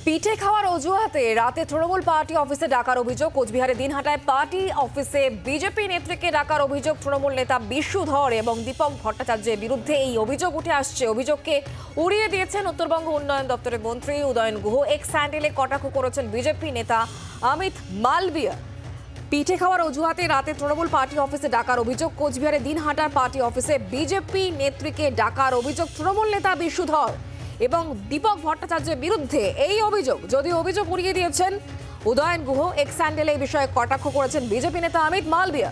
পিঠে খাওয়ার অজুহাতে রাতে তৃণমূল পার্টি অফিসে ডাকার অভিযোগ। কোচবিহারে দিনহাটায় পার্টি অফিসে বিজেপি নেত্রীকে ডাকার অভিযোগ। তৃণমূল নেতা বিশু ধর এবং দীপক ভট্টাচার্যের বিরুদ্ধে এই অভিযোগ উঠে আসছে। অভিযোগকে উড়িয়ে দিয়েছেন উত্তরবঙ্গ উন্নয়ন দপ্তরের মন্ত্রী উদয়ন গুহ। এক্স হ্যান্ডেলে কটাক্ষ করেছেন বিজেপি নেতা অমিত মালবিয়া। পিঠে খাওয়ার অজুহাতে রাতে তৃণমূল পার্টি অফিসে ডাকার অভিযোগ। কোচবিহারে দিনহাটার পার্টি অফিসে বিজেপি নেত্রীকে ডাকার অভিযোগ তৃণমূল নেতা বিশু ধর এবং দীপক ভট্টাচার্যের বিরুদ্ধে এই অভিযোগ। যদিও অভিযোগ উড়িয়ে দিয়েছেন উদয়ন গুহ, এক্স হ্যান্ডেলে এই বিষয়ে কটাক্ষ করেছেন বিজেপি নেতা অমিত মালবিয়া।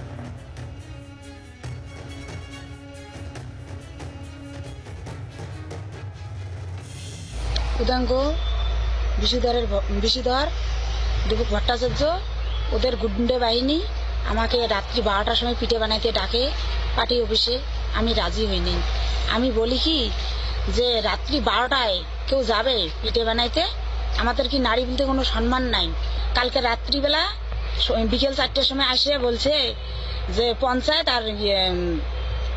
উদয়ন গুহ, বিশুধর, দীপক ভট্টাচার্য, ওদের গুন্ডে বাহিনী আমাকে রাত্রি 12টার সময় পিঠে বানাইতে ডাকে পার্টি অফিসে। আমি রাজি হইনি। আমি বলি কি যে রাত্রি 12টায় কেউ যাবে পিঠে বানাইতে? আমাদের কি নারী বলতে কোনো সম্মান নাই? কালকে রাত্রিবেলা বিকেল 4টার সময় আসে বলছে যে পঞ্চায়েত আর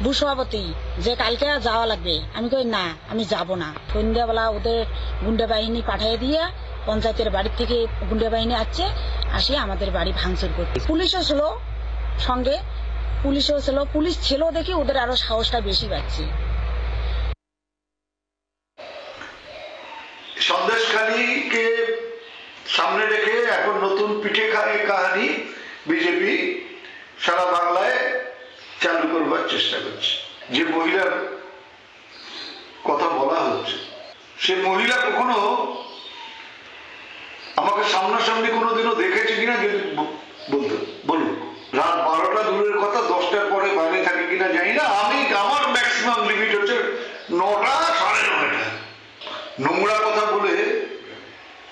বুথ সভাপতি যে কালকে যাওয়া লাগবে। আমি কই না, আমি যাব না। সন্ধ্যাবেলা ওদের গুন্ডা বাহিনী পাঠিয়ে দিয়ে পঞ্চায়েতের বাড়ির থেকে গুন্ডা বাহিনী আসছে, আসে আমাদের বাড়ি ভাঙচুর করতে। পুলিশও ছিল সঙ্গে, পুলিশ ছিল দেখে ওদের আরো সাহসটা বেশি পাচ্ছে। সন্দেশখালীকে সামনে রেখে এখন নতুন পিঠে খাওয়ার কাহিনী বিজেপি সারা বাংলায় চালু করবার চেষ্টা করছে। যে মহিলার কথা বলা হচ্ছে সে মহিলা কখনো আমাকে সামনাসামনি কোনোদিনও দেখেছে কিনা যদি বলুন। রাত 12টা দূরের কথা, 10টার পরে বাইরে থাকে কিনা জানি না। আমার ম্যাক্সিমাম লিমিট হচ্ছে 9টা, 9:30। নোংরা কথা বলে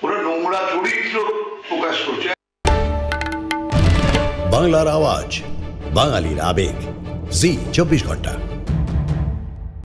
ওরা নোংরা চরিত্র প্রকাশ করছে। বাংলার আওয়াজ, বাঙালির আবেগ, জি 24 ঘন্টা।